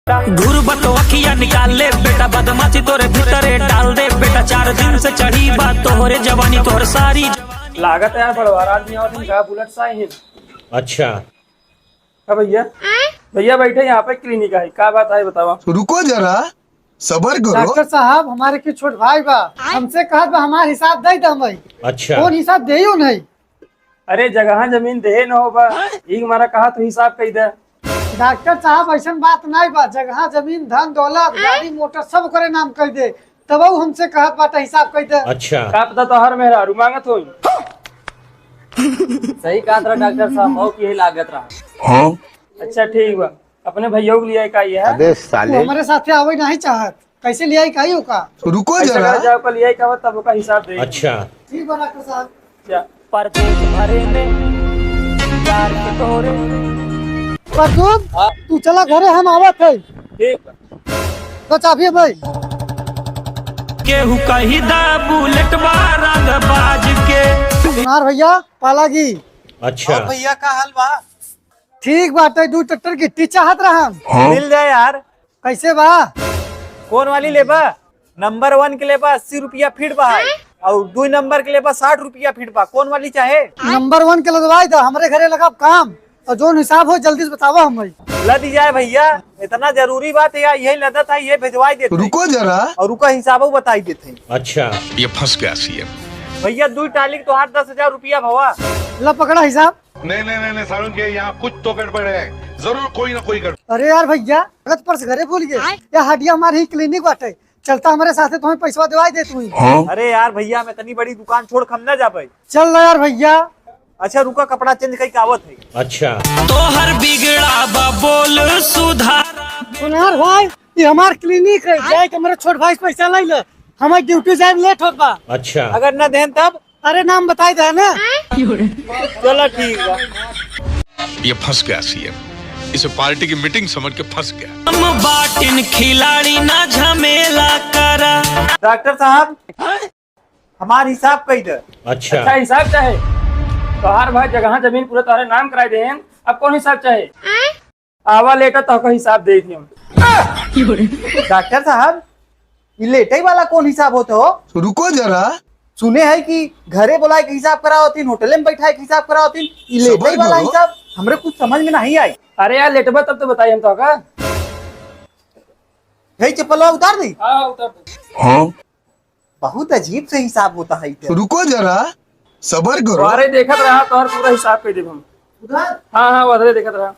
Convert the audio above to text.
घूर बतो अखिया निकाल ले बेटा, बदमाशी तोरे भीतरे डाल दे बेटा। 4 दिन से चढ़ी बात तोहरे जवानी तोहर सारी लागत है यार बड़वार आदमी और इनका बुलेट सा ही। अच्छा भैया भैया बैठे यहाँ पे क्लिनिक है, क्या बात है बताओ। रुको जरा सबर करो। डॉक्टर साहब हमारे के छोट भाई बा, हमसे कहत बा हमार हिसाब दे दम भाई। अच्छा कौन हिसाब देयो नहीं? अरे जगह जमीन दे न हो बा, एक हमारा कहा तो हिसाब कही दे। डॉक्टर साहब ऐसा बात नहीं बा, जगह जमीन धन दौलत गाड़ी मोटर सब करे नाम कह दे, तब हमसे कहत बाटा हिसाब कह दे। अच्छा का पता तो हर मेहरा रू मांगत हो। सही कहा था डॉक्टर साहब, हो यही लागत रहा। हाँ अच्छा ठीक बा, अपने भैया के लिए का ये है। वो हमारे साथे आवे नहीं चाहत, कैसे ले आई कही का? रुको ऐसा जरा कर जाओ कल यही का तब का हिसाब दे। अच्छा ठीक बा डॉक्टर साहब। क्या पर पेट भरे में प्यार के तोरे। पर तू चला घरे, हम आवत है। ठीक बा। तो चाबी भाई केहू कही दा बुलेट रंग बाज के। कुमार भैया पालागी। अच्छा भैया का हाल बा? ठीक बात है, 2 ट्रैक्टर गिट्टी चाहत रहा हम। मिल जाए यार। कैसे बा? कौन वाली लेबा? नंबर 1 के लेबा 80 रुपया फीट बा है, और 2 नंबर के लेबा 60 रुपया फीट बा। कौन वाली चाहे? नंबर 1 के लगवाई दो, हमारे घरे लगा काम, और जो हिसाब हो जल्दी से बतावा हमें। लद जाए भैया, इतना जरूरी बात है यार, यही लदत है, ये भिजवाई देते रुको जरा। और उनका हिसाब बताई देते। अच्छा ये फंस गया सीएम। भैया 2 टाली तो 10,000 रुपया भवा। ला पकड़ा हिसाब। नहीं सारुण के यहाँ कुछ तो गड़बड़ है, जरूर कोई ना कोई गड़बड़। अरे यार भैया गलत पर्स घरे भूल गए, या हड्डिया हमारी ही क्लिनिक बाटे, चलता हमारे साथ तुम्हें पैसा दिवाई दे तू। अरे यार भैया, मैं इतनी बड़ी दुकान छोड़ खम ना जा पाई। चल ना यार भैया। अच्छा रुका, कपड़ा चेंज कई कावत है। अच्छा तोहर बिगड़ा बा बोल सुधार। सुनार भाई ये हमार क्लिनिक है, जाए के मेरे छोट भाई से पैसा ले ले, हमारे ड्यूटी जाए लेट होत बा। अच्छा अगर न देन तब? अरे नाम बताई दे ना। चलो ठीक बा। ये फंस गया सीएम, इसे पार्टी की मीटिंग समझ के फंस गया। हम बाटिन खिलाड़ी ना झमेला करा। डॉक्टर साहब हमार हिसाब कई दे। अच्छा अच्छा हिसाब चाहे तो हर भाई जगह जमीन पूरा तुम्हारे नाम कराए दे। अब कौन हिसाब चाहे? आवा लेटर तो का हिसाब दे दी हम। डॉक्टर साहब ये लेटे वाला कौन हिसाब होते हो? रुको जरा। सुने है कि घरे बुलाए के हिसाब करा होती, होटल में बैठाए के हिसाब करा होती, ये लेटे सबर वाला करो। हिसाब हमरे कुछ समझ में नहीं आई। अरे यार लेटबा तब तो बताइए हम तो का। है चप्पल उतार दी। हाँ उतर दो। हाँ बहुत अजीब से हिसाब होता है इधर। रुको जरा सबर करो। तुम्हारे देखत रहा तो हर पूरा हिसाब कर देब हम। उधर हाँ हाँ उधर देखत रहा।